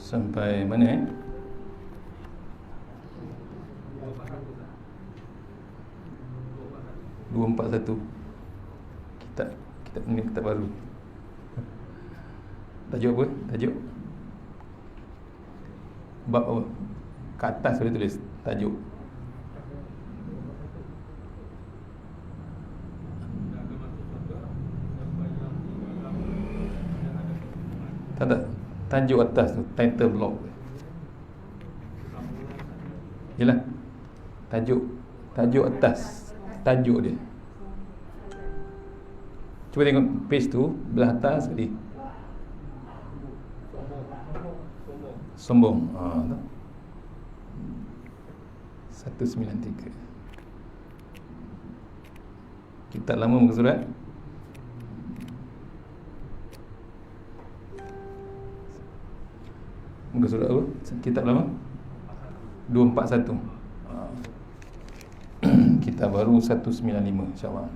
Sampai mana 241. Kitab ni kitab baru. Tajuk apa? Tajuk bab apa? Kat atas boleh tulis tajuk. Tak ada. Tajuk atas tu, title block. Yalah. Tajuk atas. Tajuk dia. Cuba tengok page tu, belah atas sekali. Sombong. Tak. 193. Kitab lama muka surat. Muka surat apa? Kitab lama 241. Kitab baru 195, insya-Allah.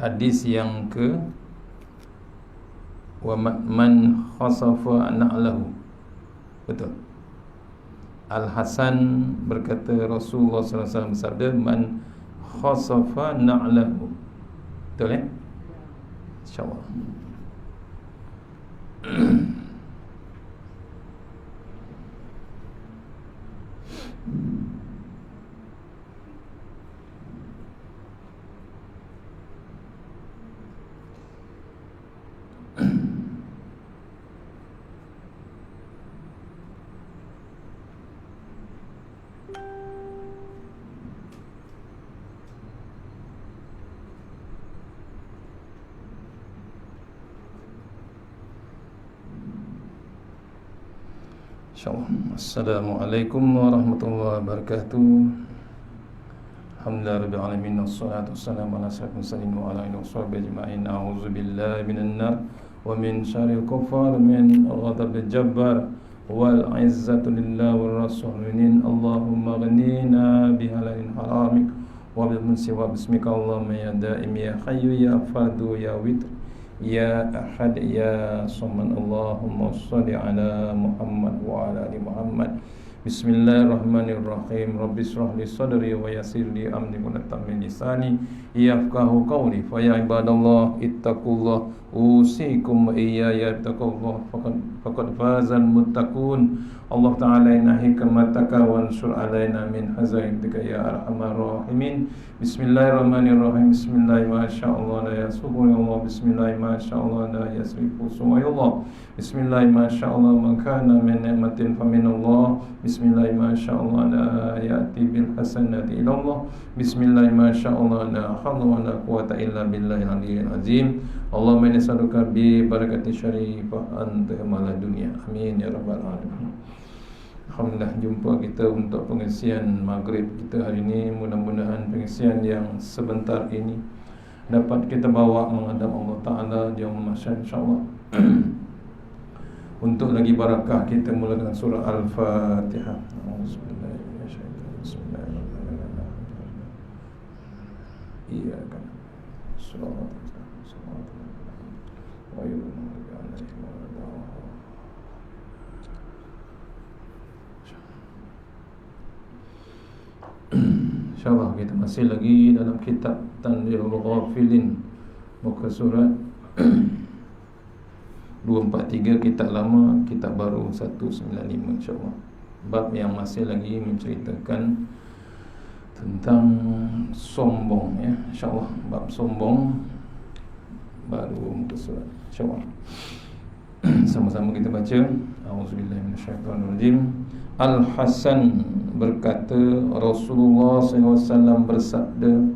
Hadis yang ke wa man khasafa na'lahu. Betul. Al-Hasan berkata Rasulullah sallallahu alaihi wasallam bersabda, man khasafa na'lahu. Betul insya-Allah. InsyaAllah. Assalamualaikum warahmatullahi wabarakatuh. Alhamdulillah rabbil alamin, wassalatu wassalamu ala asyrafil mursalin wa ala alihi washabbihi ajma'in. A'udzubillahi minan nar wa min syarril kuffar min ghadabil jabbar wal 'izzatu lillahi war rasulin. Allahumma ghnina bihalalin haramik wa bil munsi wa bismika Allahumma ya daim ya hayyu ya fardu ya witr ya ahad ya samad. Allahumma shalli ala Muhammad wa ala ali Muhammad. Bismillahirrahmanirrahim. Rabbi shrah li sadri wa yassir li amri wa la min lisani yafqahu qawli. Fa ya ibadallah ittaqullah usikum wa iyaya taqullah faqad fazal muttaqun. Allah Ta'ala inahi kamataka wa ansur alaina min hazaimika ya arhamar rahimin. Bismillahirrahmanirrahim. Bismillah ma sya'allah la yasuhu ya Allah. Bismillah ma sya'allah la yasrifu ya Allah. Bismillah ma sya'allah man kana min ni'matin fa min Allah. Bismillah ma sya'allah la ya'ti bil hasanati ila Allah. Bismillah ma sya'allah la hawla wa la quwwata illa billahil aliyyil azim. Allahumma inni as'aluka bi barakati syarifah anta malad dunya. Amin ya rabbal alamin. Alhamdulillah, jumpa kita untuk pengisian maghrib kita hari ini. Mudah-mudahan pengisian yang sebentar ini dapat kita bawa menghadap Allah Ta'ala jauh mahsyar insyaAllah. Untuk lagi barakah kita mulakan surah Al-Fatihah. Bismillahirrahmanirrahim. Iyaka na'budu wa iyyaka InsyaAllah kita masih lagi dalam kitab Tanbihul Ghafilin, muka surat 243, kitab lama, kitab baru 195 insyaAllah. Bab yang masih lagi menceritakan tentang sombong ya, insyaAllah. Bab sombong baru muka surat insyaAllah. Sama-sama kita baca. A'udzubillahi minasyaitonirrajim. Al-Hasan berkata Rasulullah SAW bersabda,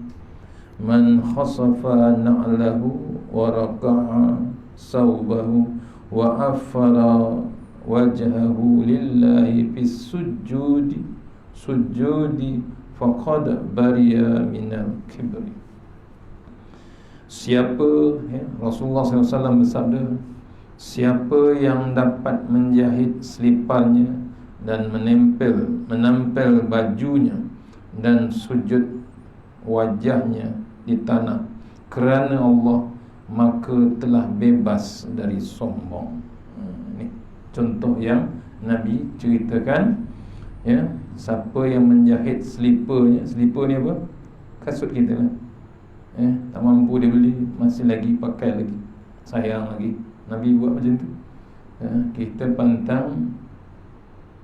man khasafa na'lahu wa raka'a sawbahu wa afara wajhahu lillahi fis sujudi faqad bariya minal kibri. Siapa Rasulullah SAW bersabda, siapa yang dapat menjahit seliparnya dan menempel bajunya dan sujud wajahnya di tanah kerana Allah, maka telah bebas dari sombong. Ni contoh yang Nabi ceritakan, ya. Siapa yang menjahit slipernya, sliper ni apa? Kasut kita lah, ya. Tak mampu dia beli, masih lagi pakai lagi, sayang lagi. Nabi buat macam tu, ya. Kita pantang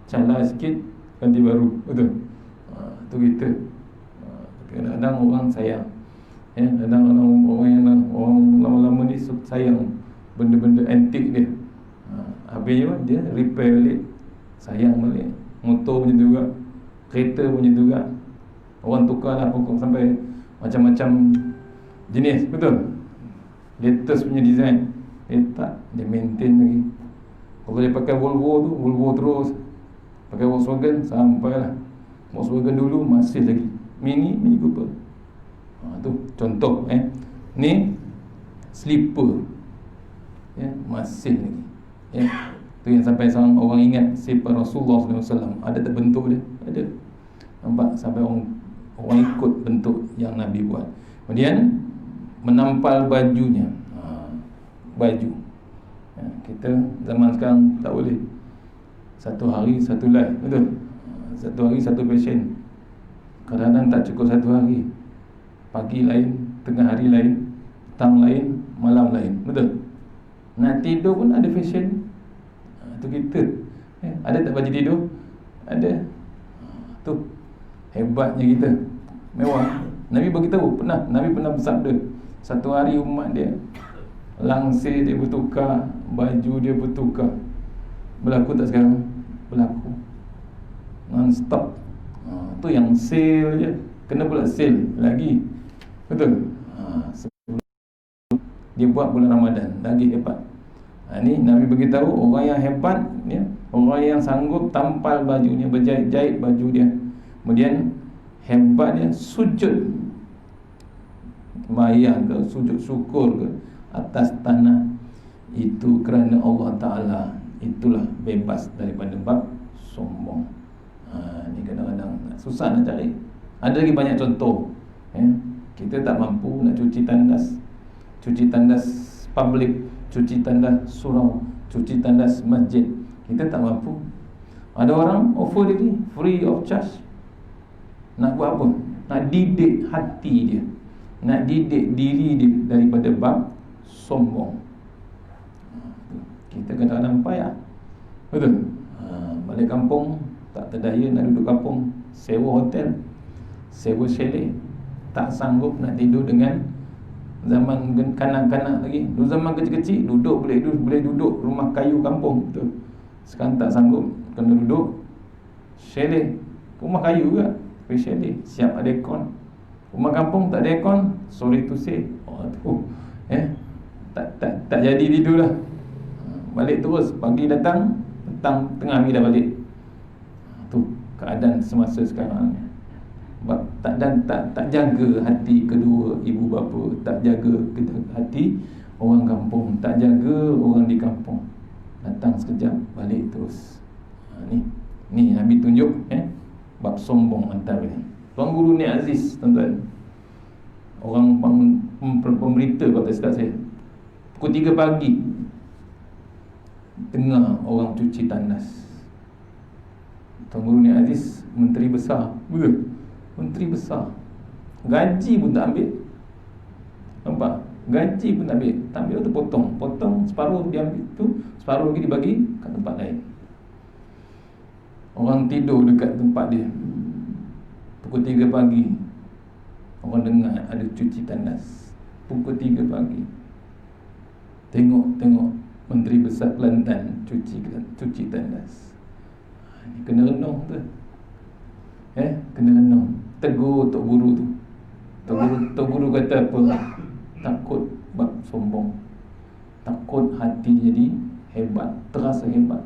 calar sikit, ganti baru, betul? Tu kita. Kadang-kadang orang sayang, ya. Kadang-kadang orang lama-lama ni sayang benda-benda antik dia. Habis dia repair balik, sayang balik. Motor punya juga, kereta punya juga. Orang tukar lah pokok sampai macam-macam jenis, betul? Latest punya design, tak, dia maintain lagi. Kalau dia pakai Volvo tu, Volvo terus. Pakai Volkswagen, sampailah Volkswagen dulu, masih lagi Mini Cooper. Tu contoh, ni slipper, ya, masih lagi, ya. Tu yang sampai seorang orang ingat sifat Rasulullah SAW ada tak bentuk dia? Ada. Nampak? Sampai orang ikut bentuk yang Nabi buat. Kemudian menampal bajunya, baju, ya, kita zaman sekarang tak boleh satu hari satu live, betul? Satu hari satu fashion. Kadang-kadang tak cukup satu hari, pagi lain, tengah hari lain, petang lain, malam lain, betul? Nak tidur pun ada fashion. Tu kita, ada tak baju tidur? Ada. Tu hebatnya kita, mewah. Nabi beritahu, Nabi pernah bersabda, satu hari umat dia langsir dia bertukar, baju dia bertukar. Berlaku tak sekarang? Berlaku non-stop. Tu yang sale je, kena pula sale lagi, betul? Dia buat bulan Ramadan, lagi hebat. Ni Nabi beritahu, orang yang hebat, ya, orang yang sanggup tampal bajunya, berjahit-jahit baju dia. Kemudian hebatnya sujud mayang ke, sujud syukur ke atas tanah, itu kerana Allah Ta'ala. Itulah bebas daripada bab sombong. Ni kadang-kadang susah nak cari. Ada lagi banyak contoh, ya. Kita tak mampu nak cuci tandas public, cuci tandas surau, cuci tandas masjid, kita tak mampu. Ada orang offer diri free of charge. Nak buat apa? Nak didik hati dia, nak didik diri dia daripada bab sombong. Kita kadang-kadang payah, betul? Balik kampung tak terdaya nak duduk kampung, sewa hotel, sewa chalet, tak sanggup nak tidur dengan zaman kanak-kanak lagi. Dulu zaman kecil-kecil boleh duduk rumah kayu kampung, betul? Sekarang tak sanggup, kena duduk chalet, rumah kayu juga, chalet, siap ada aircon. Rumah kampung tak ada aircon, sorry to say, tak jadi tidur lah. Balik terus, pagi datang, petang tengah hari dah balik. Tu keadaan semasa sekarang. Tak jaga hati kedua ibu bapa, tak jaga hati orang kampung, tak jaga orang di kampung. Datang sekejap, balik terus. Ni Nabi tunjuk, bab sombong antara ni. Tuan Guru ni Aziz, tuan-tuan, orang pemberita kata dekat saya, pukul 3 pagi dengar orang cuci tandas. Tuan Guru ni Aziz menteri besar, betul? Menteri besar, gaji pun tak ambil. Nampak? Gaji pun tak ambil. Tak ambil tu potong separuh dia ambil tu, separuh lagi dibagi kat tempat lain. Orang tidur dekat tempat dia, pukul 3 pagi orang dengar ada cuci tandas. Pukul 3 pagi Tengok Menteri Besar Kelantan cuci tandas. Ini kena renung tu, kena renung. Tegur Tok Guru tu. Tok Guru kata apa? Takut bab sombong, takut hati jadi hebat, terasa hebat.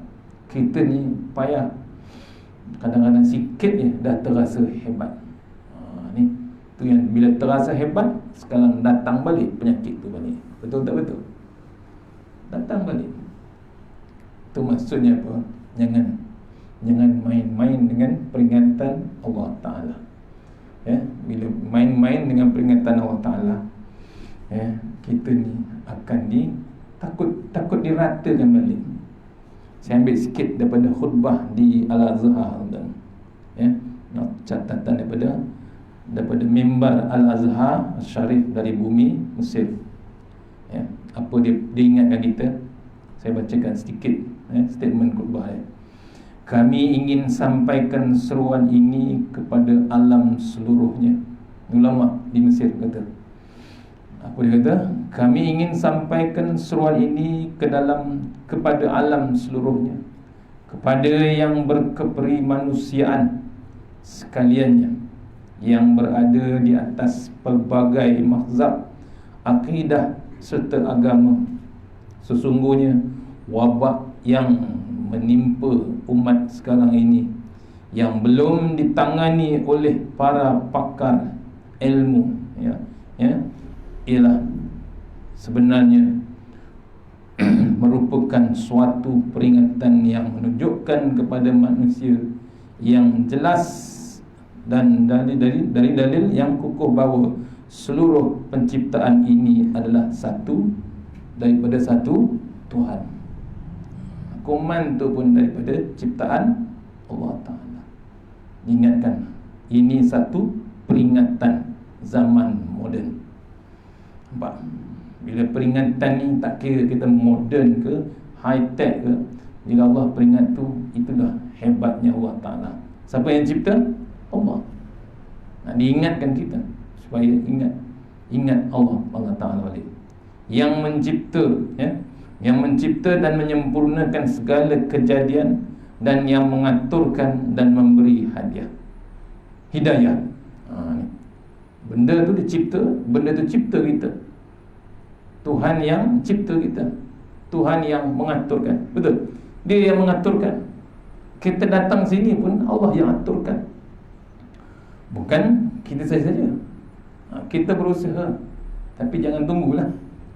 Kita ni payah, kadang-kadang sikit je dah terasa hebat. Ni tu yang bila terasa hebat, sekarang datang balik penyakit tu balik. Betul tak betul? Datang balik. Tu maksudnya apa? Jangan main-main dengan peringatan Allah Ta'ala. Bila main-main dengan peringatan Allah Ta'ala, kita ni akan takut diratakan balik. Saya ambil sikit daripada khutbah di Al-Azhar, catatan daripada mimbar Al-Azhar Syarif dari bumi Mesir. Apa dia ingatkan kita. Saya bacakan sedikit statement khutbah dia. Kami ingin sampaikan seruan ini kepada alam seluruhnya. Ulama di Mesir kata. Apa dia kata? Kami ingin sampaikan seruan ini kepada alam seluruhnya, kepada yang berkeperimanusiaan sekaliannya, yang berada di atas pelbagai mazhab, akidah serta agama. Sesungguhnya wabak yang menimpa umat sekarang ini, yang belum ditangani oleh para pakar ilmu, ialah sebenarnya merupakan suatu peringatan yang menunjukkan kepada manusia yang jelas dan dari dalil yang kukuh bahawa seluruh penciptaan ini adalah daripada satu Tuhan. Kuman tu pun daripada ciptaan Allah Ta'ala. Ingatkan, ini satu peringatan zaman moden. Nampak? Bila peringatan ni tak kira kita moden ke, high tech ke, bila Allah peringat tu, itulah hebatnya Allah Ta'ala. Siapa yang cipta? Allah. Nak diingatkan kita supaya ingat Allah Ta'ala balik. Yang mencipta dan menyempurnakan segala kejadian, dan yang mengaturkan dan memberi hidayah. Benda tu dicipta, benda tu cipta kita. Tuhan yang cipta kita, Tuhan yang mengaturkan. Betul? Dia yang mengaturkan. Kita datang sini pun Allah yang aturkan, bukan kita saja. Kita berusaha, tapi jangan tunggulah.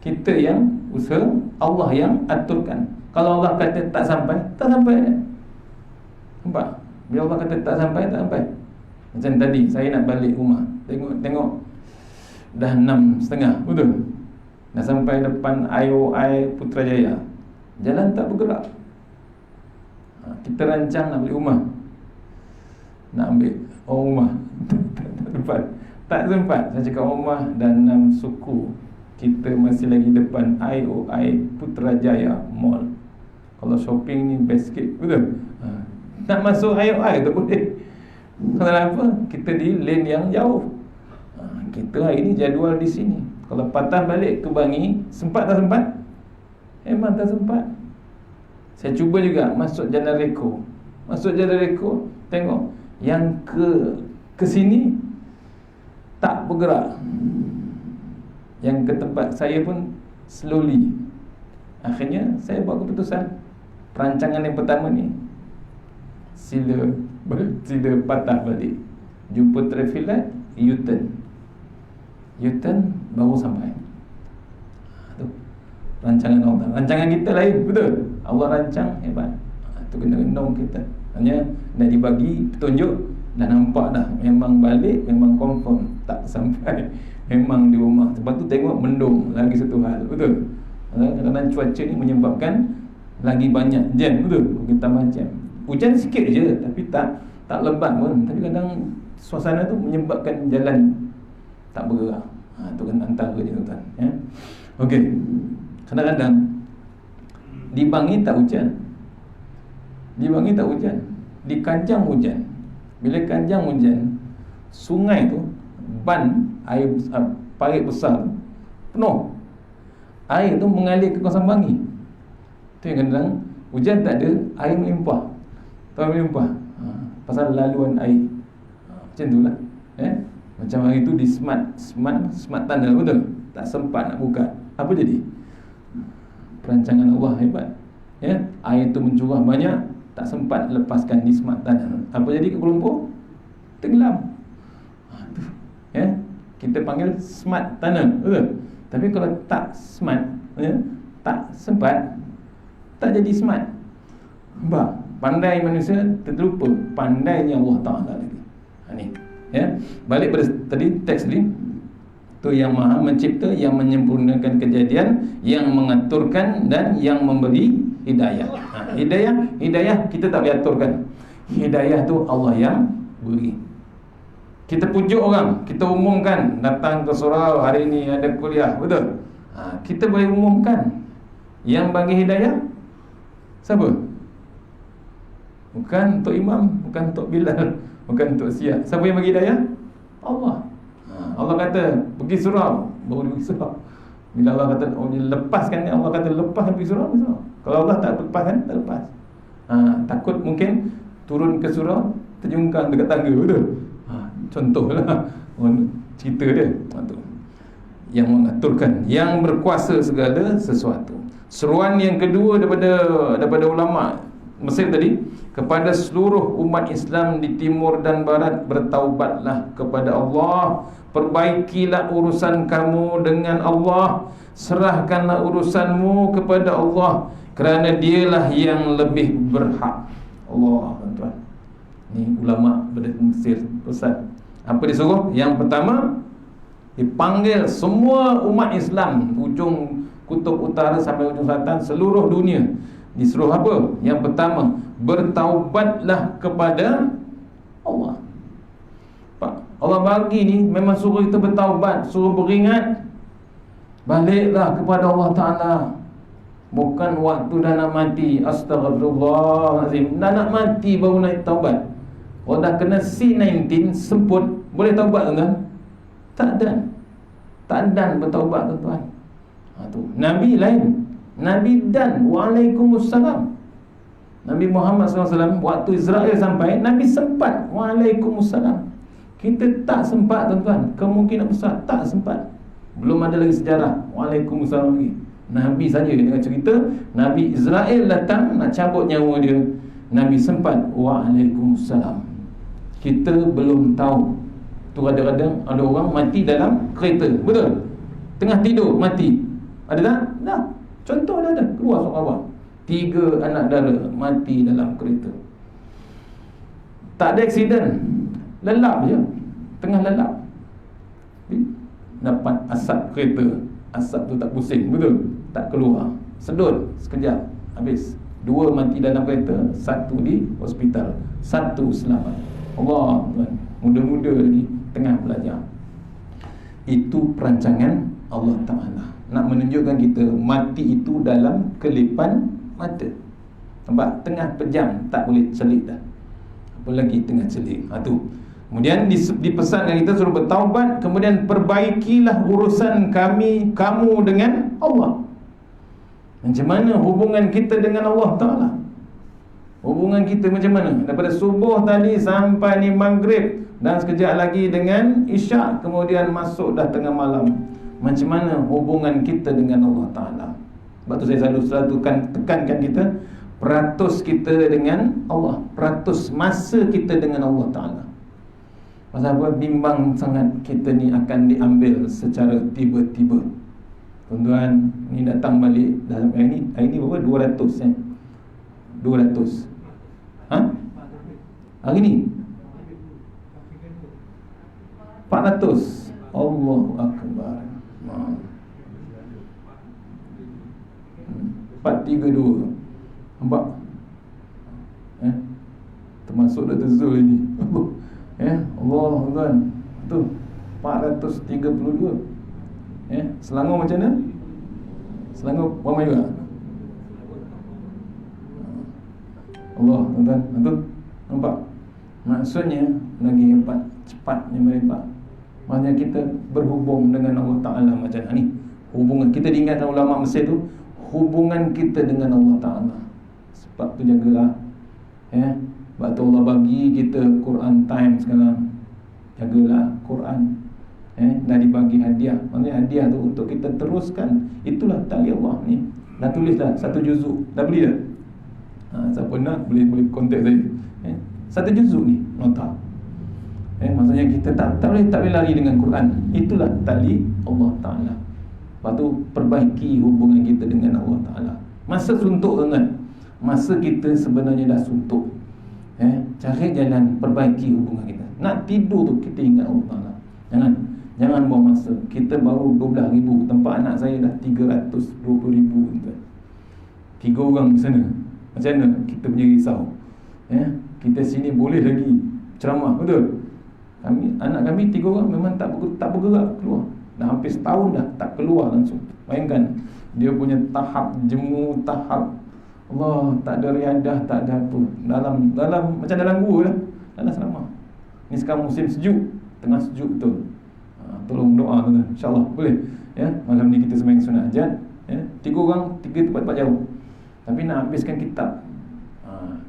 Kita yang usaha, Allah yang aturkan. Kalau Allah kata tak sampai dah. Nampak? Bila Allah kata tak sampai. Macam tadi saya nak balik rumah, Tengok dah 6.30, betul? Dah sampai depan IOI Putrajaya, jalan tak bergerak. Kita rancang nak balik rumah, nak ambil rumah tak sempat. Saya cakap rumah dan 6 suku, kita masih lagi depan IOI Putrajaya Mall. Kalau shopping ni best sikit, betul? Nak masuk IOI tak boleh. Kenapa? Kita di lane yang jauh. Kita hari ni jadual di sini. Kalau patah balik ke Bangi, sempat tak sempat? Memang tak sempat. Saya cuba juga masuk Jalan Reko. Tengok yang ke sini tak bergerak. Yang ke tempat saya pun slowly. Akhirnya saya buat keputusan, perancangan yang pertama ni sila patah balik, jumpa traffic light, U-turn baru sampai. Tu rancangan Allah. Rancangan kita lain, betul? Allah rancang hebat. Tu kena renung kita. Hanya dah dibagi petunjuk, dah nampak dah, memang balik, memang confirm tak sampai, memang di rumah. Sebab tu tengok mendung lagi satu hal, betul? Kadang-kadang cuaca ni menyebabkan lagi banyak jam, betul? Kita macam hujan sikit je, tapi tak lebat pun. Tapi kadang suasana tu menyebabkan jalan tak bergerak. Tu kan antara je, tuan. Okey. Kadang-kadang di Bangi tak hujan. Di Kanjang hujan. Bila Kanjang hujan, sungai tu, ban air parit besar penuh. Air tu mengalir ke kawasan Bangi. Tu yang kadang hujan tak ada, air melimpah. Pasal laluan air. Macam tu lah. Macam hari tu di smart tunnel, betul? Tak sempat nak buka. Apa jadi? Perancangan Allah hebat. Air tu mencurah banyak, tak sempat lepaskan di smart tunnel. Apa jadi ke Kuala Lumpur? Tenggelam. Kita panggil smart tunnel, betul? Tapi kalau tak smart, tak sempat, tak jadi smart. Pandai manusia terlupa pandainya Allah Ta'ala lagi. Ni balik pada tadi teks tadi. Tu yang Maha Mencipta, yang menyempurnakan kejadian, yang mengaturkan dan yang memberi hidayah. Hidayah kita tak boleh aturkan. Hidayah tu Allah yang beri. Kita pujuk orang, kita umumkan datang ke surau hari ni ada kuliah, betul? Kita boleh umumkan. Yang bagi hidayah siapa? Bukan Tok Imam, bukan Tok Bilal, bukan Tok Siap. Siapa yang bagi hidayah? Allah. Allah kata pergi surau, baru pergi surau. Bila Allah kata lepaskan ni, Allah kata lepas pergi surau, pergi surau. Kalau Allah tak lepaskan, tak lepas. Takut mungkin turun ke surau terjungkang dekat tangga, betul? Contohlah cerita dia. Tu yang mengaturkan, yang berkuasa segala sesuatu. Seruan yang kedua daripada ulama Mesir tadi, kepada seluruh umat Islam di timur dan barat, bertaubatlah kepada Allah, perbaikilah urusan kamu dengan Allah, serahkanlah urusanmu kepada Allah, kerana dialah yang lebih berhak. Allah, tuan-tuan. Ni ulama dari Mesir pesan. Apa disuruh? Yang pertama, dipanggil semua umat Islam, ujung kutub utara sampai ujung selatan, seluruh dunia. Disuruh apa? Yang pertama, bertaubatlah kepada Allah. Pak, Allah bagi ni memang suruh kita bertaubat, suruh beringat. Baliklah kepada Allah Ta'ala. Bukan waktu dah nak mati, astagfirullahalazim, dah nak mati baru nak taubat. Kalau dah kena C19 semput, boleh taubat tuan-tuan? Tak dan bertaubat tuan-tuan. Tu Nabi lain. Nabi dan Waalaikumsalam. Nabi Muhammad SAW waktu Israel sampai, Nabi sempat Waalaikumsalam. Kita tak sempat tuan-tuan. Kemungkinan besar tak sempat. Belum ada lagi sejarah Waalaikumsalam lagi. Nabi saja dengan cerita Nabi Israel datang nak cabut nyawa dia, Nabi sempat Waalaikumsalam. Kita belum tahu. Tu kadang-kadang ada orang mati dalam kereta, betul? Tengah tidur mati. Ada tak? Dah. Contoh ada keluar seorang awak, 3 anak dara mati dalam kereta. Tak ada aksiden, lelap je, tengah lelap dapat asap kereta. Asap tu tak pusing, betul? Tak keluar, sedut sekejap, habis. 2 mati dalam kereta, 1 di hospital, 1 selamat. Allah, muda-muda lagi, tengah belajar. Itu perancangan Allah Ta'ala, nak menunjukkan kita mati itu dalam kelipan mata. Nampak? Tengah pejam tak boleh celik dah, apalagi tengah celik. Tu. Kemudian dipesankan kita suruh bertaubat, kemudian perbaikilah urusan kamu dengan Allah. Macam mana hubungan kita dengan Allah Ta'ala? Hubungan kita macam mana? Daripada subuh tadi sampai ni maghrib, dan sekejap lagi dengan isyak, kemudian masuk dah tengah malam. Macam mana hubungan kita dengan Allah Ta'ala? Sebab tu saya selalu tekankan kita, peratus kita dengan Allah, peratus masa kita dengan Allah Ta'ala. Pasal apa? Bimbang sangat kita ni akan diambil secara tiba-tiba. Tuan-tuan, ni datang balik dalam hari ni berapa? 200 200. Hari ni 400. Allahu Akbar. 432. Nampak? Termasuk Dr. Zul ini. Allah tuan. Tu 432. Selangor macam mana? Selangor ramai juga. Allah tuan-tuan. Tu nampak? Maksudnya lagi hebat, cepatnya mereka. Maksudnya kita berhubung dengan Allah Ta'ala macam ni. Hubungan kita diingatkan ulama Mesir tu, hubungan kita dengan Allah Ta'ala. Sebab tu jagalah. Sebab tu Allah bagi kita Quran time sekarang. Jagalah Quran. Dah dibagi hadiah. Maksudnya hadiah tu untuk kita teruskan. Itulah tali Allah ni. Dah tulis dah 1 juzuk. Dah beli dah? Siapa nak boleh kontak saya. 1 juzuk ni nota. Maksudnya kita tak boleh lari dengan Quran. Itulah tali Allah Ta'ala. Lepas tu perbaiki hubungan kita dengan Allah Ta'ala. Masa suntuk tuan-tuan, masa kita sebenarnya dah suntuk, cari jalan perbaiki hubungan kita. Nak tidur tu kita ingat Allah Ta'ala. Jangan buang masa. Kita baru 12,000, tempat anak saya dah 320,000 tuan. 3 orang di sana. Macam mana kita punya risau? Ya, kita sini boleh lagi ceramah, betul? Anak kami 3 orang memang tak bergerak keluar. Dah hampir setahun dah tak keluar langsung. Bayangkan dia punya tahap jemu, tahap Allah, tak ada riadah, tak ada apa. Dalam macam dalam gua lah, dalam asrama. Ni sekarang musim sejuk, tengah sejuk betul. Tolong doa tuan, insya-Allah boleh. Ya, malam ni kita sembahyang sunat hajat, ya. 3 orang, 3 tempat jauh. Tapi nak habiskan kitab.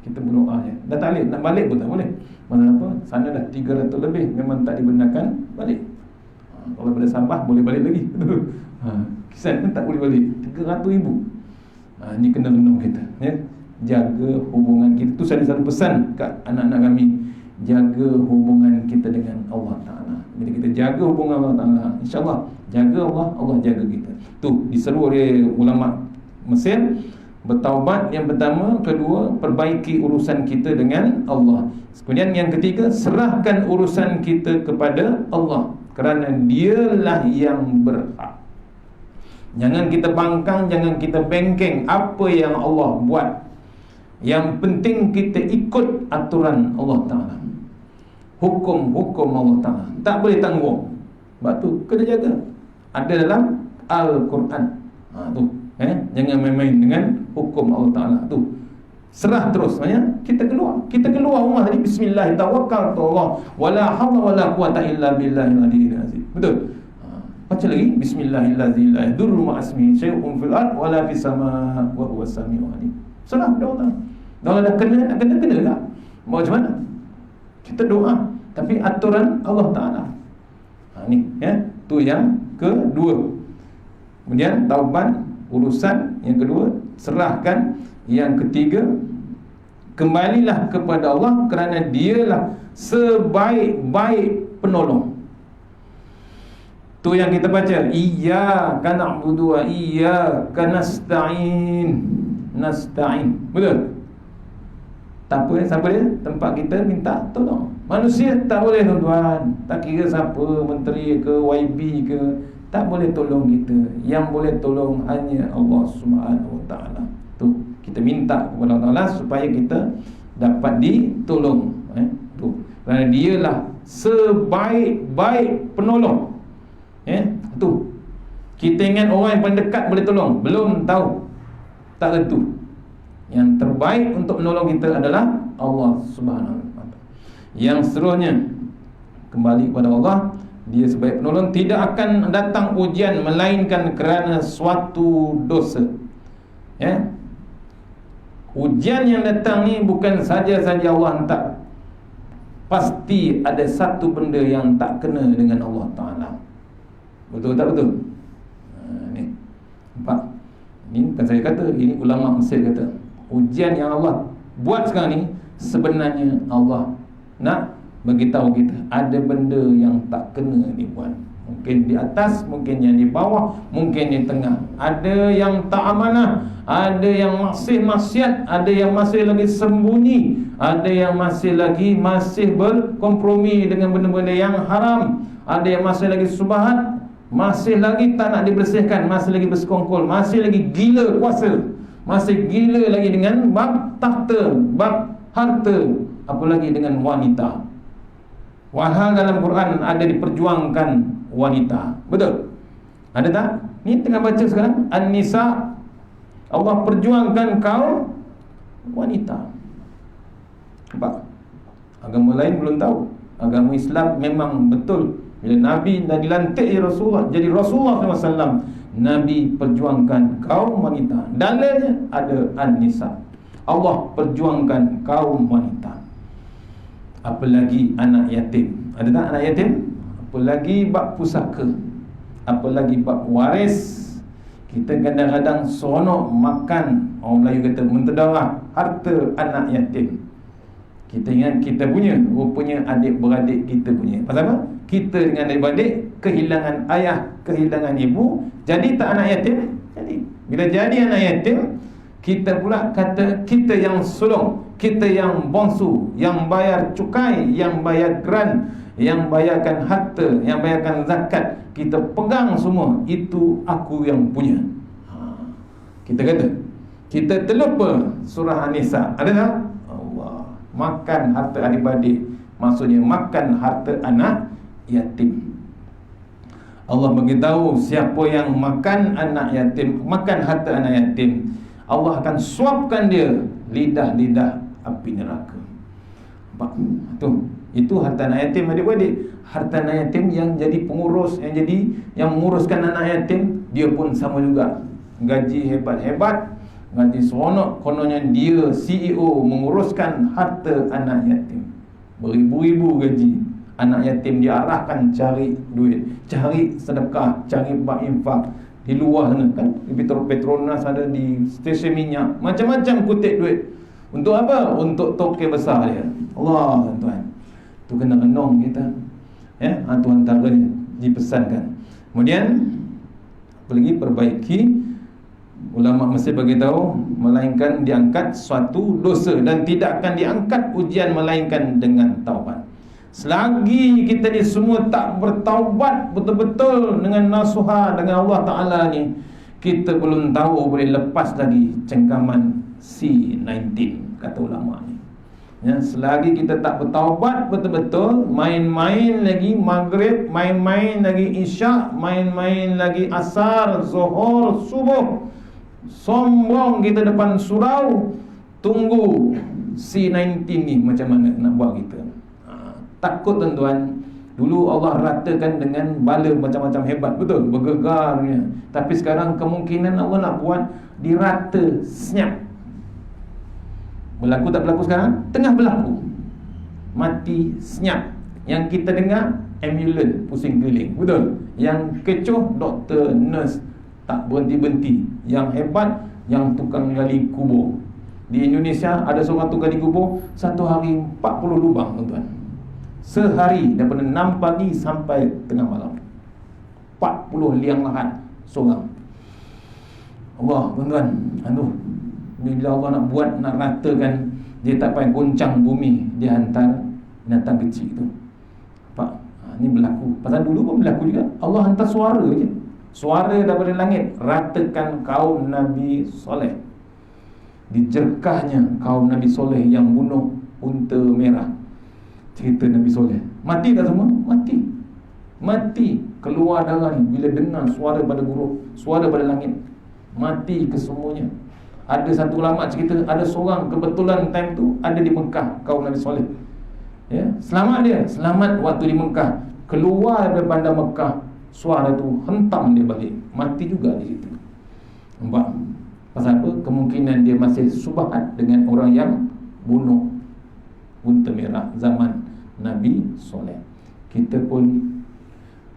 Kita berdoa je. Dah tak boleh, nak balik pun tak boleh. Maksud apa? Sana dah 300 lebih, memang tak dibenarkan balik. Kalau pada Sabah boleh balik lagi. Kisan pun tak boleh balik. 300,000. Ni kena renung kita, ya. Jaga hubungan kita. Tu saya satu pesan kat anak-anak kami. Jaga hubungan kita dengan Allah Ta'ala. Bila kita jaga hubungan Allah Ta'ala, insya-Allah jaga Allah, Allah jaga kita. Tu diseru oleh ulama Mesir. Bertaubat yang pertama, kedua perbaiki urusan kita dengan Allah. Kemudian yang ketiga, serahkan urusan kita kepada Allah, kerana dialah yang berhak. Jangan kita bangkang, jangan kita bengkeng apa yang Allah buat. Yang penting kita ikut aturan Allah Ta'ala, hukum-hukum Allah Ta'ala. Tak boleh tanggung. Sebab tu kena jaga. Ada dalam Al-Quran. Tu jangan main-main dengan hukum Allah Ta'ala. Tu serah terus, ya. Kita keluar rumah tadi, bismillah, tawakkaltu Allah, wala haula wala quwata illa billahil aliyyil azim. Betul? Baca lagi, bismillahirrahmanirrahim, la yadurru ma'asmihi syai'un fil ard wala fis sama wa huwas samiul alim. Serah pada Allah. Kalau dah kena, nak kena lah. Mau macam mana? Kita doa, tapi aturan Allah Ta'ala. Ni, ya. Tu yang kedua. Kemudian taubat urusan yang kedua, serahkan. Yang ketiga, kembalilah kepada Allah, kerana dialah sebaik-baik penolong. Tu yang kita baca, iyyaka na'budu wa iyyaka nasta'in. Betul? Tak apa, siapa dia? Tempat kita minta tolong. Manusia tak boleh tuan-tuan. Tak kira siapa, menteri ke, YB ke, tak boleh tolong kita. Yang boleh tolong hanya Allah Subhanahu Wa Ta'ala. Tu kita minta kepada Allah Ta'ala supaya kita dapat ditolong. Tu, kerana dialah sebaik-baik penolong. Tu kita ingat orang yang paling dekat boleh tolong, belum tahu, tak tentu. Yang terbaik untuk menolong kita adalah Allah Subhanahu Wa Ta'ala. Yang seterusnya, kembali kepada Allah, dia sebaik penolong. Tidak akan datang ujian melainkan kerana suatu dosa. Ujian yang datang ni bukan saja-saja Allah hantar. Pasti ada satu benda yang tak kena dengan Allah Ta'ala. Betul tak betul? Ni nampak? Ini bukan saya kata, ini ulama Mesir kata. Ujian yang Allah buat sekarang ni, sebenarnya Allah nak beritahu kita ada benda yang tak kena dibuat. Mungkin di atas, mungkin yang di bawah, mungkin di tengah. Ada yang tak amanah, ada yang masih maksiat, ada yang masih lagi sembunyi, ada yang masih berkompromi dengan benda-benda yang haram, ada yang masih lagi subhat, masih lagi tak nak dibersihkan, masih lagi bersekongkol, masih lagi gila puasa, masih gila lagi dengan bab tahta, bab harta, apalagi dengan wanita. Wahal dalam Quran ada diperjuangkan wanita. Betul? Ada tak? Ni tengah baca sekarang An-Nisa. Allah perjuangkan kaum wanita. Nampak? Agama lain belum tahu. Agama Islam memang betul. Bila Nabi dah dilantik jadi Rasulullah SAW, Nabi perjuangkan kaum wanita. Dalilnya ada An-Nisa. Allah perjuangkan kaum wanita. Apalagi anak yatim. Ada tak anak yatim? Apalagi bab pusaka, apalagi bab waris. Kita kadang-kadang seronok makan, orang Melayu kata mentedarah harta anak yatim. Kita ingat kita punya, rupanya adik-beradik kita punya. Pasal apa? Kita dengan adik-beradik kehilangan ayah, kehilangan ibu, jadi tak anak yatim. Jadi bila jadi anak yatim, kita pula kata kita yang sulung, kita yang bongsu, yang bayar cukai, yang bayar grant, yang bayarkan harta, yang bayarkan zakat, kita pegang semua, itu aku yang punya. Kita kata, kita terlupa surah An-Nisa. Ada tak? Allah, makan harta adik-beradik, maksudnya makan harta anak yatim. Allah beritahu siapa yang makan anak yatim, makan harta anak yatim, Allah akan suapkan dia lidah-lidah api neraka. Nampak? Itu harta anak yatim adik-beradik. Harta anak yatim yang jadi pengurus, yang menguruskan anak yatim, dia pun sama juga. Gaji hebat-hebat, gaji seronok, kononnya dia CEO menguruskan harta anak yatim. Beribu-ribu gaji. Anak yatim diarahkan cari duit, cari sedekah, cari infak di luar sana kan. Di Petronas ada, di stesen minyak, macam-macam kutip duit. Untuk apa? Untuk toke besar dia. Allah, tuan. Tu kena renung kita. Ya, itu antaranya dipesankan. Kemudian apa lagi? Perbaiki. Ulama mesti beritahu, melainkan diangkat suatu dosa, dan tidak akan diangkat ujian melainkan dengan taubat. Selagi kita ni semua tak bertaubat betul-betul dengan nasuha dengan Allah Ta'ala ni, kita belum tahu boleh lepas lagi cengkaman C19, kata ulama ni. Ya, selagi kita tak bertaubat betul-betul, main-main lagi maghrib, main-main lagi isyak, main-main lagi asar, zuhur, subuh, sombong kita depan surau, tunggu C19 ni macam mana nak buat kita. Takut tuan-tuan. Dulu Allah ratakan dengan bala macam-macam hebat, betul, bergegarnya. Tapi sekarang kemungkinan Allah nak buat dirata senyap. Berlaku tak berlaku sekarang? Tengah berlaku, mati senyap. Yang kita dengar ambulans pusing keliling, betul. Yang kecoh doktor, nurse tak berhenti-henti. Yang hebat yang tukang gali kubur. Di Indonesia ada seorang tukang gali kubur, satu hari 40 lubang tuan-tuan. Sehari daripada 6 pagi sampai tengah malam, 40 liang lahat seorang. Allah, tuan-tuan, bila Allah nak buat, nak ratakan, dia tak payah goncang bumi, dia hantar binatang kecil tu. Nampak? Ni berlaku. Pasal dulu pun berlaku juga. Allah hantar suara je, suara daripada langit, ratakan kaum Nabi Soleh. Dijerkahnya kaum Nabi Soleh yang bunuh unta merah. Cerita Nabi Soleh. Mati tak semua? Mati. Mati. Keluar darah ni bila dengar suara pada guru, suara pada langit. Mati kesemuanya. Ada satu ulama cerita, ada seorang kebetulan time tu ada di Mekah, kaum Nabi Soleh. Ya, selamat dia. Selamat waktu di Mekah. Keluar dari bandar Mekah, suara tu hentam dia balik. Mati juga di situ. Nampak? Pasal apa? Kemungkinan dia masih subhat dengan orang yang bunuh unta merah zaman Nabi Soleh. Kita pun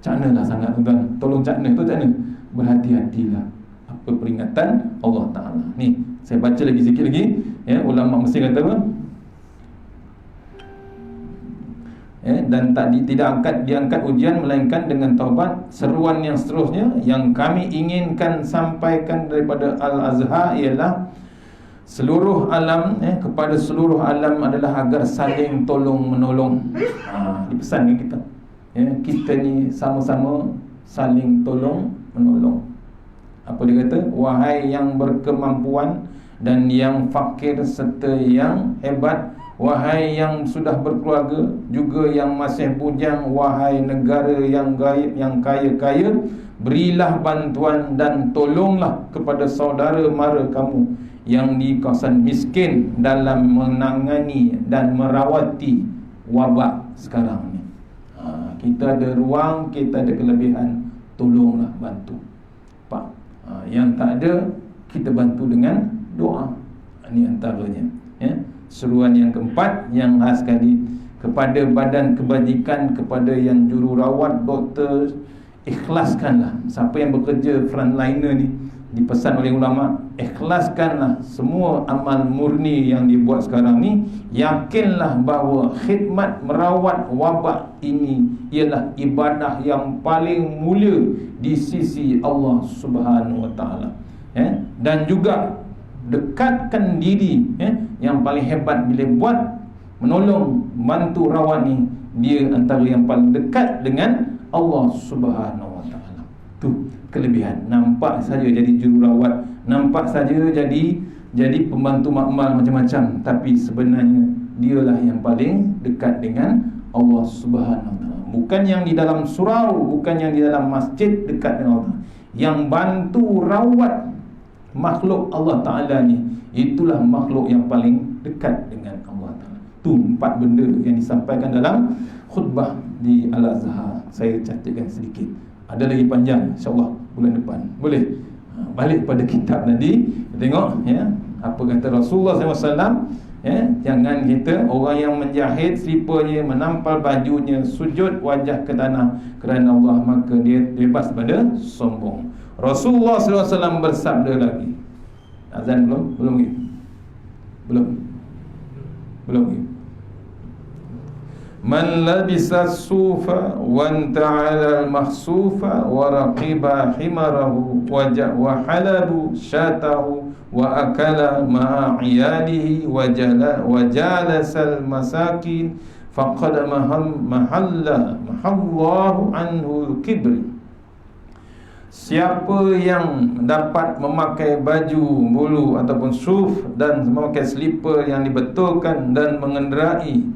caknalah sangat tuan-tuan. Tolong cakna tu, cakna. Berhati-hatilah apa peringatan Allah Ta'ala. Ni saya baca lagi sikit lagi. Ya, ulama mesti kata apa? Dan tidak diangkat ujian melainkan dengan taubat. Seruan yang seterusnya yang kami inginkan sampaikan daripada Al-Azhar ialah seluruh alam, kepada seluruh alam adalah agar saling tolong menolong. Dipesankan kita. Kita ni sama-sama saling tolong menolong. Apa dia kata? Wahai yang berkemampuan dan yang fakir serta yang hebat, wahai yang sudah berkeluarga juga yang masih bujang, wahai negara yang gaib, yang kaya-kaya, berilah bantuan dan tolonglah kepada saudara mara kamu yang di kawasan miskin dalam menangani dan merawati wabak sekarang ni. Kita ada ruang, kita ada kelebihan, tolonglah, bantu. Pak, yang tak ada, kita bantu dengan doa. Ini antaranya. Seruan yang keempat yang khas sekali kepada badan kebajikan, kepada yang jururawat, doktor, ikhlaskanlah. Siapa yang bekerja frontliner ni, dipesan oleh ulama, ikhlaskanlah semua amal murni yang dibuat sekarang ni. Yakinlah bahawa khidmat merawat wabak ini ialah ibadah yang paling mulia di sisi Allah Subhanahu Wa Taala. Dan juga dekatkan diri, yang paling hebat bila buat menolong, bantu rawat ni, dia antara yang paling dekat dengan Allah Subhanahu Wa Taala. Tu kelebihan. Nampak saja jadi jururawat, nampak saja jadi pembantu makmal macam-macam, tapi sebenarnya dialah yang paling dekat dengan Allah Subhanahu Wa Taala. Bukan yang di dalam surau, bukan yang di dalam masjid dekat dengan Allah. Yang bantu rawat makhluk Allah Ta'ala ni, itulah makhluk yang paling dekat dengan Allah Ta'ala. Tu 4 benda yang disampaikan dalam khutbah di Al-Azhar. Saya catatkan sedikit, ada lagi panjang, insyaAllah bulan depan. Boleh? Balik pada kitab tadi, tengok ya, apa kata Rasulullah SAW ya, jangan kita orang yang menjahit slipernya, menampal bajunya, sujud wajah ke tanah kerana Allah, maka dia bebas pada sombong. Rasulullah SAW bersabda lagi. Azan belum? Belum lagi? Belum lagi. Man labisa sufa wa anta'ala al-mahsufa wa raqiba himarahu wa halabu syatahu wa akala ma'iyalihi wa jalasal masakin faqad mahallahu anhu kibri. Siapa yang dapat memakai baju bulu ataupun suf dan memakai slipper yang dibetulkan dan mengendarai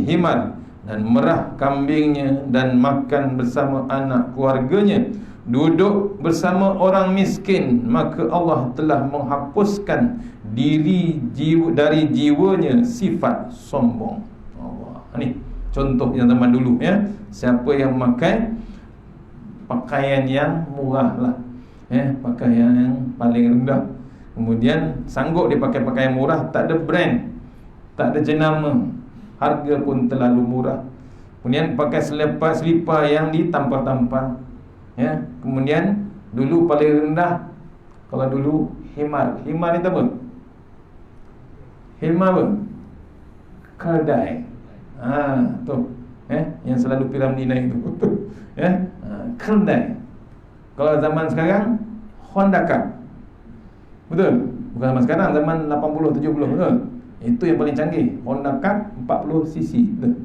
himar dan merah kambingnya dan makan bersama anak keluarganya, duduk bersama orang miskin, maka Allah telah menghapuskan dari jiwanya sifat sombong. Allah. Ni contoh yang zaman dulu ya. Siapa yang memakai pakaian yang murah lah ya, pakaian yang paling rendah, kemudian sanggup dia pakai pakaian murah, tak ada brand, tak ada jenama, harga pun terlalu murah, kemudian pakai selipar yang ditampal-tampal ya, kemudian dulu paling rendah, kalau dulu himar itu apa? Himar apa? Keldai. Tu yang selalu piramida itu ya, keldai. Kalau zaman sekarang Honda Cup. Betul? Bukan zaman sekarang, zaman 80 70, betul? Itu yang paling canggih. Honda Cup 40cc, betul?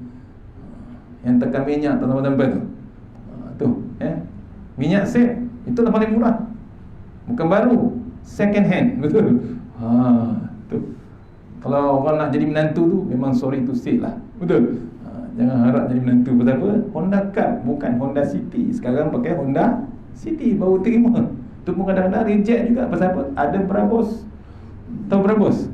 Yang tekan minyak tanpa-tanpa tu. Tu minyak set, itulah paling murah. Bukan baru, second hand, betul? Tu. Kalau orang nak jadi menantu tu, memang sorry to say lah, betul? Jangan harap jadi menantu. Pasal apa? Honda Cup, bukan Honda City. Sekarang pakai Honda City, baru terima. Tu pun kadang-kadang reject juga. Pasal apa? Ada Brabus. Tahu Brabus?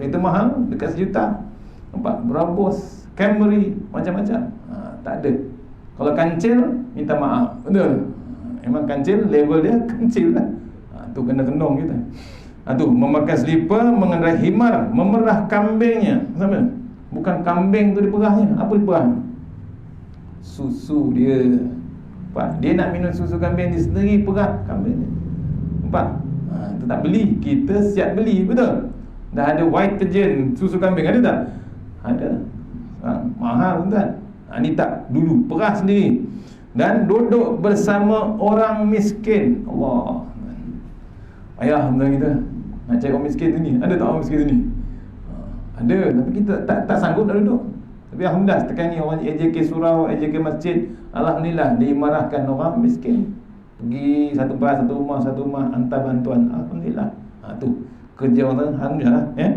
Kereta mahal, dekat 1 juta. Nampak? Brabus, Camry, macam-macam. Tak ada. Kalau kancil, minta maaf. Betul? Memang kancil, level dia kancil lah. Tu kena kenong kita. Tu memakai slipper, mengendarai himar, memerah kambingnya. Sama? Bukan kambing tu diperahnya. Apa diperahnya? Susu dia. Nampak? Dia nak minum susu kambing, dia sendiri perah kambing dia. Nampak? Kita tak beli, kita siap beli, betul? Dah ada white detergent susu kambing, ada tak? Ada. Mahal kan? Ni tak, dulu perah sendiri. Dan duduk bersama orang miskin. Allah. Ayah benda kita nak cari orang miskin tu ni. Ada tak orang miskin tu ni? Ada, tapi kita tak sanggup nak duduk. Tapi alhamdulillah setekan ni orang AJK surau, AJK masjid, alhamdulillah diimarahkan orang miskin. Pergi satu rumah hantar bantuan. Alhamdulillah. Tu kerja orang, alhamdulillah ya.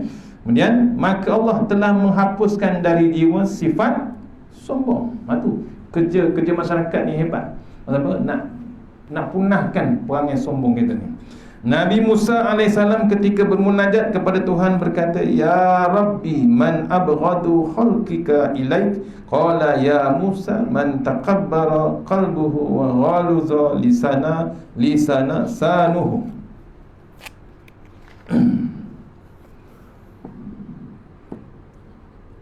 Kemudian maka Allah telah menghapuskan dari jiwa sifat sombong. Tu kerja masyarakat ni hebat. Kenapa? Nak punahkan perangai sombong kita ni. Nabi Musa AS ketika bermunajat kepada Tuhan berkata, Ya Rabbi, man abghadu khalqika ilaik. Qala ya Musa, man taqabbara qalbuhu wa ghaluza lisana sanuhu.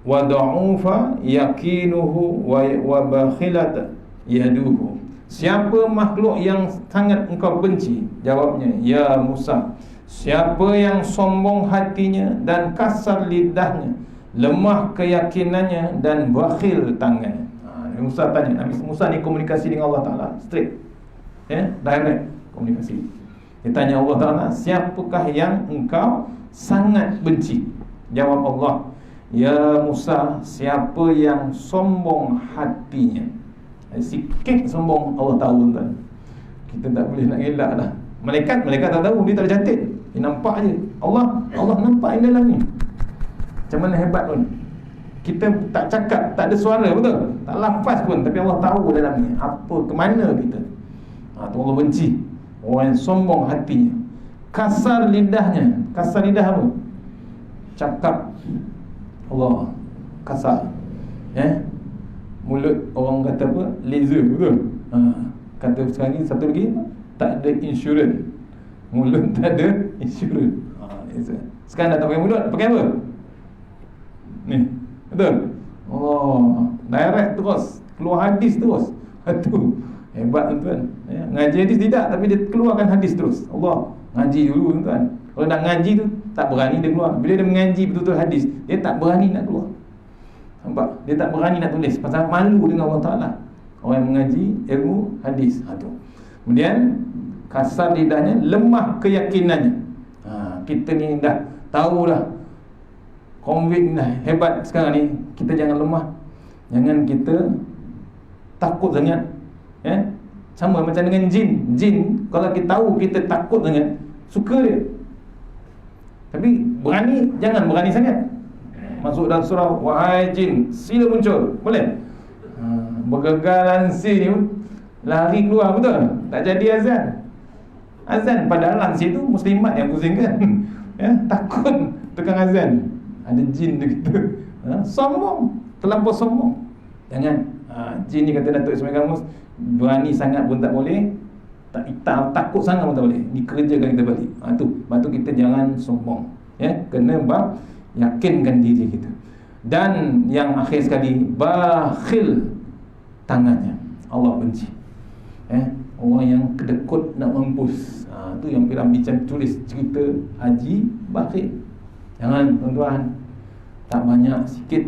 Wa da'ufa yaqinuhu wa bakhilat yaduhu. Siapa makhluk yang sangat engkau benci? Jawabnya, ya Musa, siapa yang sombong hatinya dan kasar lidahnya, lemah keyakinannya dan bakhil tangannya. Musa tanya. Nabi Musa ni komunikasi dengan Allah Ta'ala straight, direct komunikasi. Dia tanya Allah Ta'ala, siapakah yang engkau sangat benci? Jawab Allah, Ya Musa, siapa yang sombong hatinya, sikit sombong, Allah tahu tuan. Kita tak boleh nak elak dah. Malaikat tak tahu, dia tak cantik, dia nampak je. Allah nampak yang dalam ni. Macam mana hebat pun. Kita tak cakap, tak ada suara, betul? Tak lafaz pun, tapi Allah tahu dalam ni apa, ke mana kita. Tu Allah benci orang yang sombong hatinya, kasar lidahnya. Kasar lidah apa? Cakap Allah kasar, mulut orang kata apa? Laser, betul? Kata sekarang ni satu lagi, tak ada insurans. Mulut tak ada insurans. Sekarang dah tak pakai mulut, pakai apa? Ni, betul? Direct terus, keluar hadis terus. Itu hebat tuan. Ngaji hadis tidak, tapi dia keluarkan hadis terus. Allah ngaji dulu tuan. Kalau nak ngaji tu tak berani dia keluar. Bila dia mengaji betul-betul hadis, dia tak berani nak keluar. Nampak? Dia tak berani nak tulis pasal malu dengan Allah Ta'ala. Orang yang mengaji ilmu hadis. Tu. Kemudian kasar lidahnya, lemah keyakinannya. Kita ni dah tahu dah, convict dah hebat sekarang ni. Kita jangan lemah, jangan kita takut sangat. Sama macam dengan jin. Jin, kalau kita tahu kita takut sangat, suka dia. Tapi berani, jangan berani sangat. Masuk dalam surah, wahai jin, sila muncul. Boleh? Bergegar lansi ni lari keluar, betul? Tak jadi azan padahal lansi tu muslimat yang pusingkan. Takut tekan azan. Ada jin dia kata, sombong, terlampau sombong. Jangan. Jin ni kata Datuk Ismail Kamus, berani sangat pun tak boleh, takut sangat pun tak boleh. Dikerjakan kita balik. Lepas tu kita jangan sombong. Kena yakinkan diri kita. Dan yang akhir sekali, bakhil, tangannya Allah benci. Orang yang kedekut nak mampus. Tu yang Pirambi tulis cerita haji bakhil. Jangan tuan-tuan, tak banyak, sikit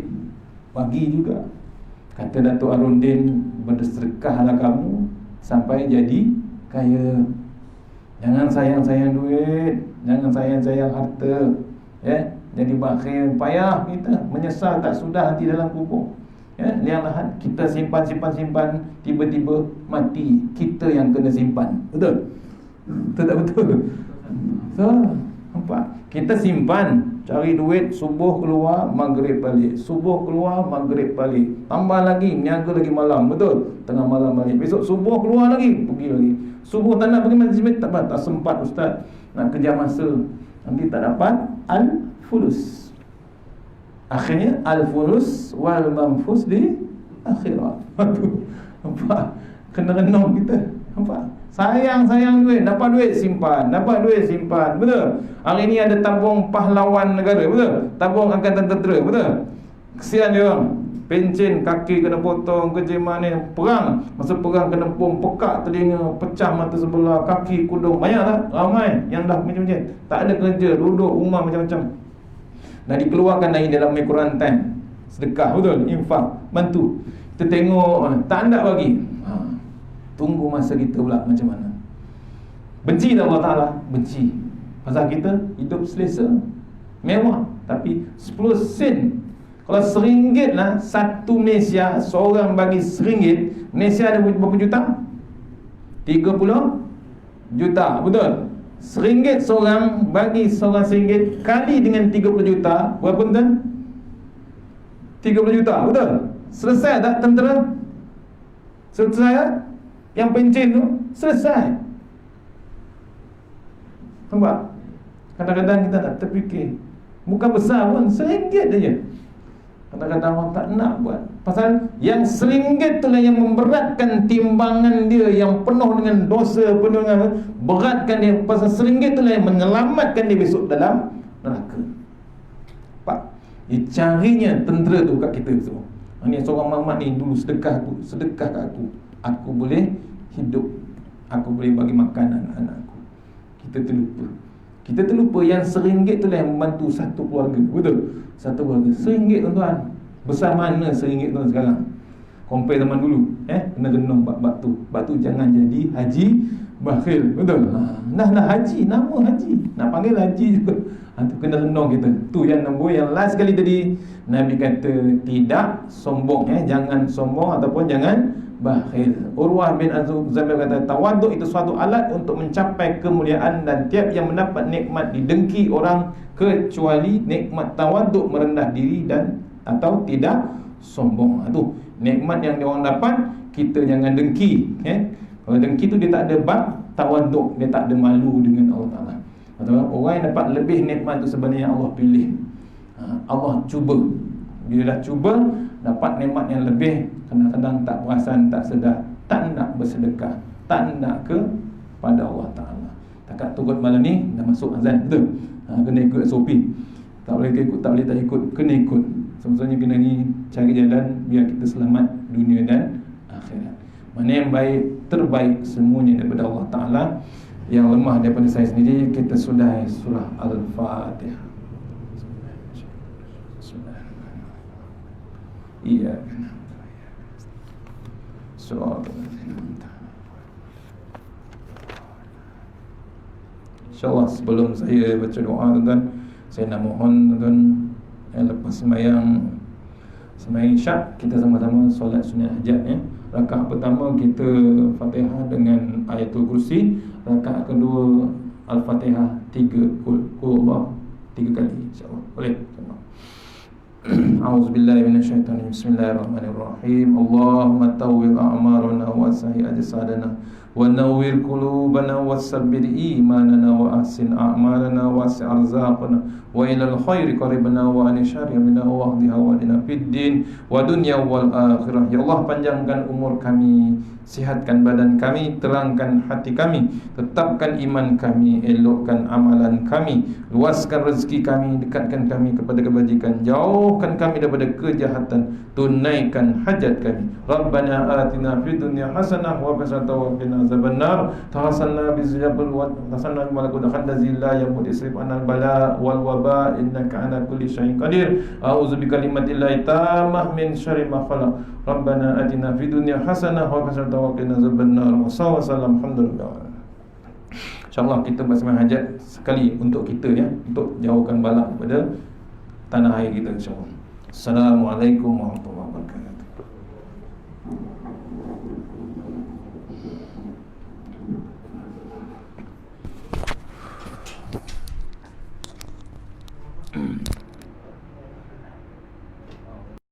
bagi juga. Kata Datuk Arundin, bersedekahlah kamu sampai jadi kaya. Jangan sayang-sayang duit, jangan sayang-sayang harta. Jadi bakhil, payah kita, menyesal tak sudah nanti dalam kubur. Lihatlah, kita simpan, tiba-tiba mati, kita yang kena simpan. Betul? Betul tak betul? So, nampak? Kita simpan, cari duit, subuh keluar, maghrib balik. Subuh keluar, maghrib balik. Tambah lagi, niaga lagi malam. Betul? Tengah malam balik. Besok subuh keluar lagi, pergi lagi. Subuh tak nak pergi masjid, tak sempat ustaz, nak kejar masa. Nanti tak dapat al-fulus. Akhirnya al-fulus wal manfus di akhirat. Nampak? Kena renung kita. Nampak? Sayang duit, dapat duit simpan, betul? Hari ni ada tabung pahlawan negara, betul? Tabung angkatan tentera, betul? Kesian dia orang, pencen kaki kena potong, kerja mana, perang. Masa perang kena bom, pekak telinga, pecah mata sebelah, kaki, kudung. Banyak tak? Ramai yang dah macam-macam. Tak ada kerja, duduk rumah macam-macam. Dan dikeluarkan dari dalam Quran time. Sedekah, betul? Infak, bantu. Kita tengok, tak ada bagi. Tunggu masa kita pula macam mana. Benci tak Allah Ta'ala? Benci. Pasal kita hidup selesa, mewah. Tapi 10 sen, kalau RM1 lah, satu Malaysia, seorang bagi RM1, Malaysia ada berapa juta? 30 juta, betul? RM1 seorang, bagi seorang RM1 kali dengan 30 juta, berapa tuan? 30 juta, betul? Selesai tak tentera? Selesai tak? Yang pencen tu selesai. Nampak? Kadang-kadang kita tak terfikir, bukan besar pun, RM1 saja. Kadang-kadang orang tak nak buat. Pasal yang RM1 tu lah yang memberatkan timbangan dia, yang penuh dengan dosa, penuh dengan beratkan dia. Pasal RM1 tu lah yang menyelamatkan dia besok dalam neraka. Nampak? Carinya tentera tu kat kita semua. Ini seorang mamat ni dulu sedekah kat aku. Aku boleh hidup, aku boleh bagi makan anak-anakku. Kita terlupa yang RM1 tu lah yang membantu satu keluarga. Betul? Satu keluarga RM1 tuan-tuan. Besar mana RM1 tuan sekarang? Compare zaman dulu. Kena renung bab tu. Bab tu jangan jadi haji bakhil. Betul? Dah haji, nama haji, nak panggil haji juga. Tu kena renung kita. Tu yang nombor yang last kali tadi, Nabi kata tidak sombong, jangan sombong ataupun jangan bakhil. Urwah bin Zubair kata tawaduk itu suatu alat untuk mencapai kemuliaan, dan tiap yang mendapat nikmat didengki orang kecuali nikmat tawaduk, merendah diri dan atau tidak sombong. Itu nikmat yang dia orang dapat, kita jangan dengki. Kalau dengki tu dia tak ada bab tawaduk, dia tak ada malu dengan Allah Ta'ala. Orang yang dapat lebih nikmat tu sebenarnya Allah pilih. Allah cuba. Bila dah cuba dapat nikmat yang lebih, kadang-kadang tak perasan, tak sedar, tak nak bersedekah, tak nak pada Allah Ta'ala. Takat turut malam ni dah masuk azan, betul? Kena ikut SOP. Tak boleh ikut, tak boleh tak ikut, kena ikut. Sebenarnya kena ni cari jalan biar kita selamat dunia dan akhirat. Mana yang baik, terbaik semuanya daripada Allah Ta'ala. Yang lemah daripada saya sendiri, kita sudah surah Al-Fatihah. Iya. Surah InsyaAllah sebelum saya baca doa, tuan-tuan, saya nak mohon tuan-tuan, lepas sembahyang Isyak, kita sama-sama solat sunat hajat. Rakaat pertama kita Fatihah dengan Ayatul Kursi. Rakaat kedua Al-Fatihah 3 Qul Allah 3 kali, insyaAllah. Boleh? A'udzubillahi minasyaitanir Bismillahirrahmanirrahim. Allahumma tawwil a'marana wa sahih ajsadana wa nawwir qulubana wa sabbir imanana wa ahsin a'malana wa wasi' arzaqana wa ilal khairi qaribna wa ani syarri minna wa ahdiha wa lina fid din wa dunya wal akhirah. Ya Allah, panjangkan umur kami, sihatkan badan kami, terangkan hati kami, tetapkan iman kami, elokkan amalan kami, luaskan rezeki kami, dekatkan kami kepada kebajikan, jauhkan kami daripada kejahatan, tunaikan hajat kami. Rabbana atina fid dunya hasanah wa fil akhirati wa qina azabannar. Tawassalna bizabul wa tasanna malakul khadazil la yamut isrif anal bala wal waba innaka ala kulli syai'in qadir. A'udzu bikalimatillahi tammah min syarri ma khalaq. Rabbana atina fid dunya hasanah wa fil akhirati wa qina azabannar. Wa sallallahu alhamdulillah. InsyaAllah kita bersama hajat sekali untuk kita, untuk jauhkan bala daripada tanah air kita, insyaAllah. Assalamualaikum warahmatullahi wabarakatuh.